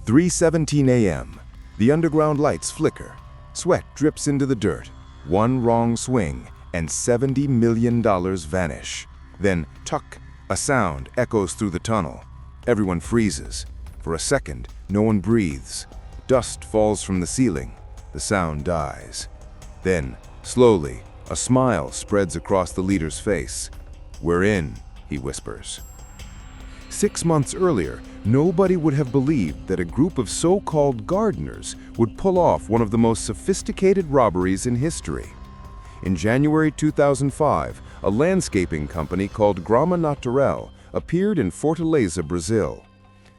3:17 a.m. The underground lights flicker. Sweat drips into the dirt. One wrong swing, and $70 million vanish. Then, tuck, a sound echoes through the tunnel. Everyone freezes. For a second, no one breathes. Dust falls from the ceiling. The sound dies. Then, slowly, a smile spreads across the leader's face. "We're in," he whispers. 6 months earlier, nobody would have believed that a group of so-called gardeners would pull off one of the most sophisticated robberies in history. In January 2005, a landscaping company called Grama Natural appeared in Fortaleza, Brazil.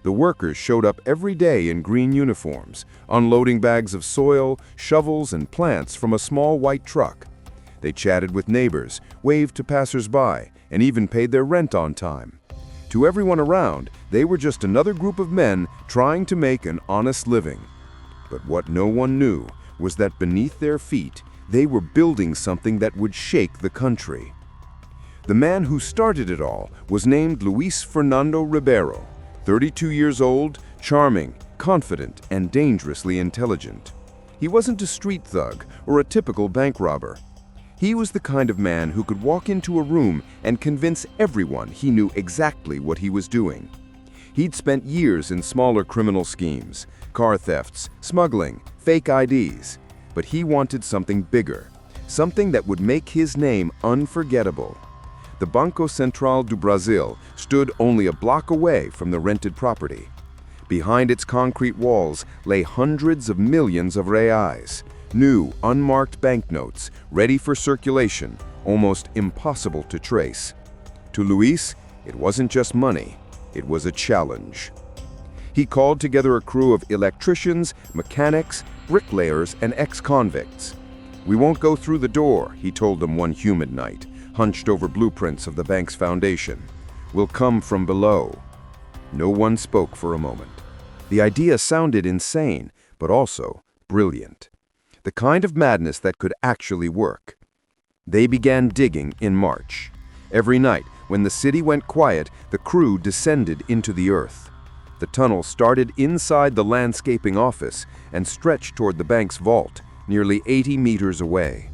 The workers showed up every day in green uniforms, unloading bags of soil, shovels, and plants from a small white truck. They chatted with neighbors, waved to passers-by, and even paid their rent on time. To everyone around, they were just another group of men trying to make an honest living. But what no one knew was that beneath their feet, they were building something that would shake the country. The man who started it all was named Luiz Fernando Ribeiro, 32 years old, charming, confident, and dangerously intelligent. He wasn't a street thug or a typical bank robber. He was the kind of man who could walk into a room and convince everyone he knew exactly what he was doing. He'd spent years in smaller criminal schemes, car thefts, smuggling, fake IDs. But he wanted something bigger, something that would make his name unforgettable. The Banco Central do Brasil stood only a block away from the rented property. Behind its concrete walls lay hundreds of millions of reais, new, unmarked banknotes, ready for circulation, almost impossible to trace. To Luis, it wasn't just money, it was a challenge. He called together a crew of electricians, mechanics, bricklayers, and ex-convicts. "We won't go through the door," he told them one humid night, hunched over blueprints of the bank's foundation. "We'll come from below." No one spoke for a moment. The idea sounded insane, but also brilliant. The kind of madness that could actually work. They began digging in March. Every night, when the city went quiet, the crew descended into the earth. The tunnel started inside the landscaping office and stretched toward the bank's vault, nearly 80 meters away.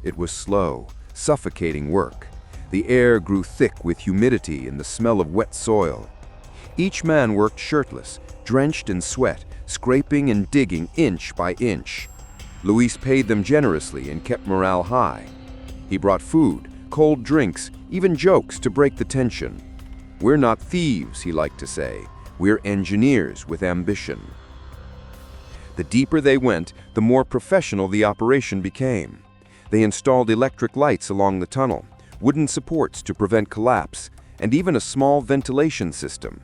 It was slow, suffocating work. The air grew thick with humidity and the smell of wet soil. Each man worked shirtless, drenched in sweat, scraping and digging inch by inch. Luis paid them generously and kept morale high. He brought food, cold drinks, even jokes to break the tension. "We're not thieves," he liked to say. "We're engineers with ambition." The deeper they went, the more professional the operation became. They installed electric lights along the tunnel, wooden supports to prevent collapse, and even a small ventilation system.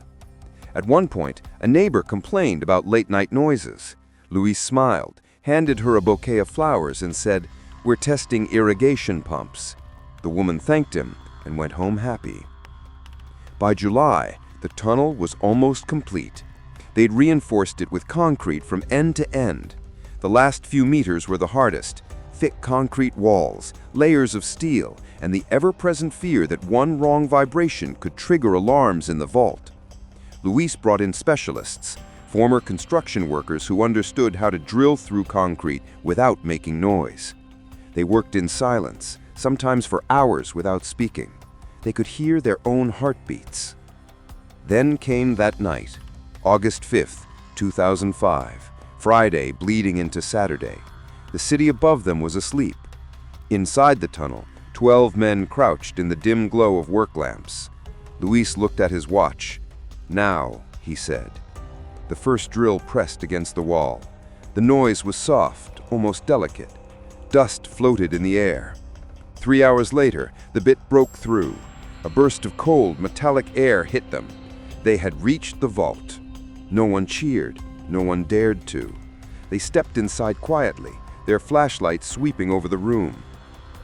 At one point, a neighbor complained about late-night noises. Luis smiled, handed her a bouquet of flowers, and said, "We're testing irrigation pumps." The woman thanked him and went home happy. By July, the tunnel was almost complete. They'd reinforced it with concrete from end to end. The last few meters were the hardest. Thick concrete walls, layers of steel, and the ever-present fear that one wrong vibration could trigger alarms in the vault. Luis brought in specialists, former construction workers who understood how to drill through concrete without making noise. They worked in silence, sometimes for hours without speaking. They could hear their own heartbeats. Then came that night, August 5th, 2005, Friday bleeding into Saturday. The city above them was asleep. Inside the tunnel, 12 men crouched in the dim glow of work lamps. Luis looked at his watch. "Now," he said. The first drill pressed against the wall. The noise was soft, almost delicate. Dust floated in the air. 3 hours later, the bit broke through. A burst of cold, metallic air hit them. They had reached the vault. No one cheered. No one dared to. They stepped inside quietly, their flashlights sweeping over the room.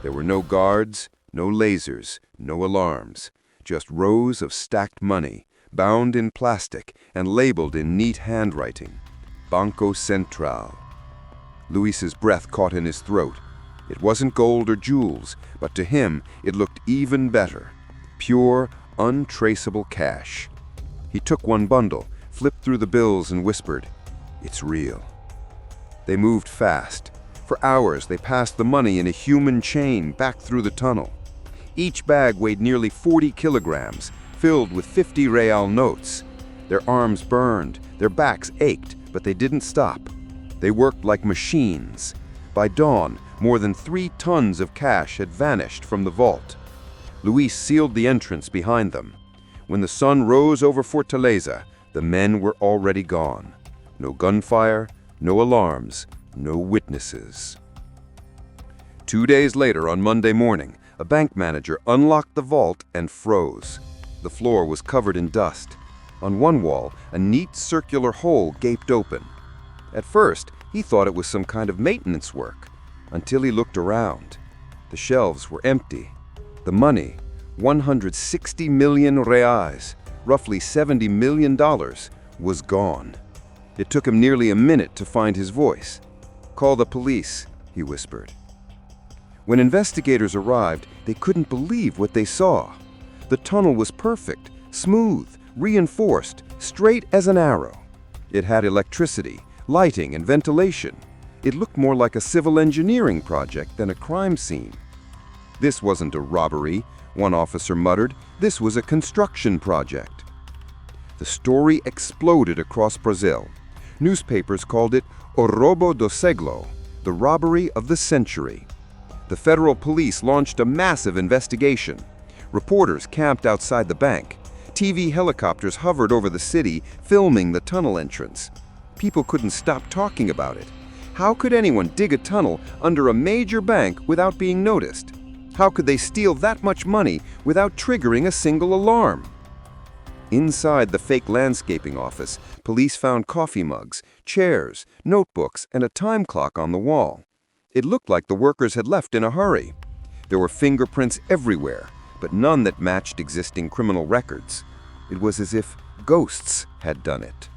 There were no guards, no lasers, no alarms. Just rows of stacked money, bound in plastic and labeled in neat handwriting. Banco Central. Luis's breath caught in his throat. It wasn't gold or jewels, but to him it looked even better. Pure, untraceable cash. He took one bundle, flipped through the bills and whispered, It's real. They moved fast. For hours, they passed the money in a human chain back through the tunnel. Each bag weighed nearly 40 kilograms, filled with 50 real notes. Their arms burned, their backs ached, but they didn't stop. They worked like machines. By dawn, more than 3 tons of cash had vanished from the vault. Luis sealed the entrance behind them. When the sun rose over Fortaleza, the men were already gone. No gunfire, no alarms, no witnesses. 2 days later, on Monday morning, a bank manager unlocked the vault and froze. The floor was covered in dust. On one wall, a neat circular hole gaped open. At first, he thought it was some kind of maintenance work, until he looked around. The shelves were empty. The money, 160 million reais, roughly $70 million, was gone. It took him nearly a minute to find his voice. "Call the police," he whispered. When investigators arrived, they couldn't believe what they saw. The tunnel was perfect, smooth, reinforced, straight as an arrow. It had electricity, lighting, and ventilation. It looked more like a civil engineering project than a crime scene. "This wasn't a robbery," one officer muttered. "This was a construction project." The story exploded across Brazil. Newspapers called it O Roubo do Século, the robbery of the century. The federal police launched a massive investigation. Reporters camped outside the bank. TV helicopters hovered over the city, filming the tunnel entrance. People couldn't stop talking about it. How could anyone dig a tunnel under a major bank without being noticed? How could they steal that much money without triggering a single alarm? Inside the fake landscaping office, police found coffee mugs, chairs, notebooks, and a time clock on the wall. It looked like the workers had left in a hurry. There were fingerprints everywhere, but none that matched existing criminal records. It was as if ghosts had done it.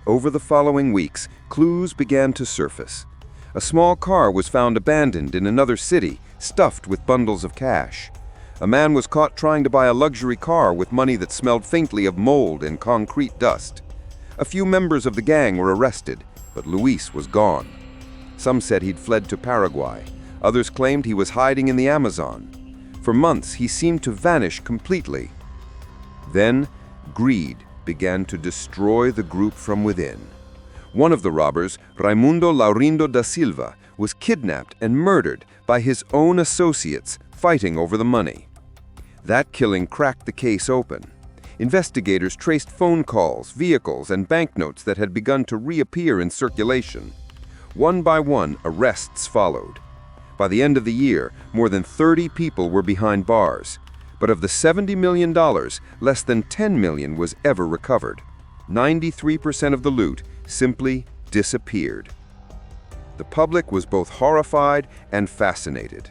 Over the following weeks, clues began to surface. A small car was found abandoned in another city, stuffed with bundles of cash. A man was caught trying to buy a luxury car with money that smelled faintly of mold and concrete dust. A few members of the gang were arrested, but Luis was gone. Some said he'd fled to Paraguay. Others claimed he was hiding in the Amazon. For months, he seemed to vanish completely. Then, greed began to destroy the group from within. One of the robbers, Raimundo Laurindo da Silva, was kidnapped and murdered by his own associates fighting over the money. That killing cracked the case open. Investigators traced phone calls, vehicles, and banknotes that had begun to reappear in circulation. One by one, arrests followed. By the end of the year, more than 30 people were behind bars. But of the $70 million, less than $10 million was ever recovered. 93% of the loot simply disappeared. The public was both horrified and fascinated.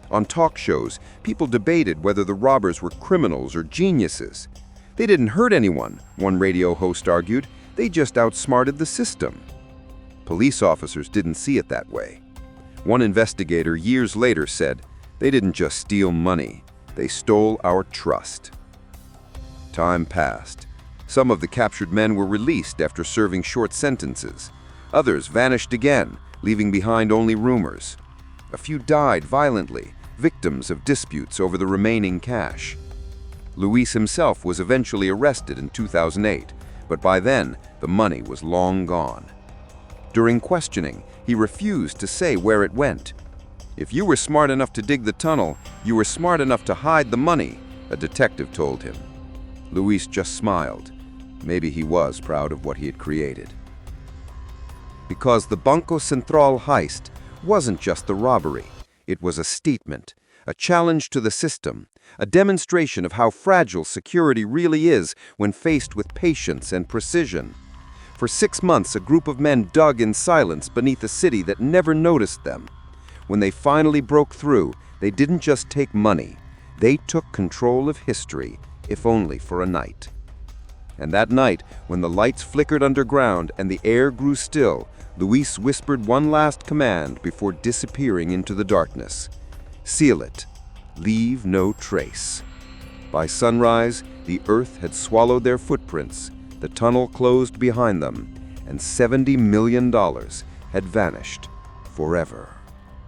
On talk shows, people debated whether the robbers were criminals or geniuses. They didn't hurt anyone, one radio host argued. They just outsmarted the system. Police officers didn't see it that way. One investigator years later said, "They didn't just steal money. They stole our trust." Time passed. Some of the captured men were released after serving short sentences. Others vanished again, leaving behind only rumors. A few died violently, victims of disputes over the remaining cash. Luis himself was eventually arrested in 2008, but by then, the money was long gone. During questioning, he refused to say where it went. "If you were smart enough to dig the tunnel, you were smart enough to hide the money," a detective told him. Luis just smiled. Maybe he was proud of what he had created. Because the Banco Central heist wasn't just the robbery. It was a statement, a challenge to the system, a demonstration of how fragile security really is when faced with patience and precision. For 6 months, a group of men dug in silence beneath a city that never noticed them. When they finally broke through, they didn't just take money. They took control of history, if only for a night. And that night, when the lights flickered underground and the air grew still, Luis whispered one last command before disappearing into the darkness. "Seal it. Leave no trace." By sunrise, the earth had swallowed their footprints, the tunnel closed behind them, and $70 million had vanished forever.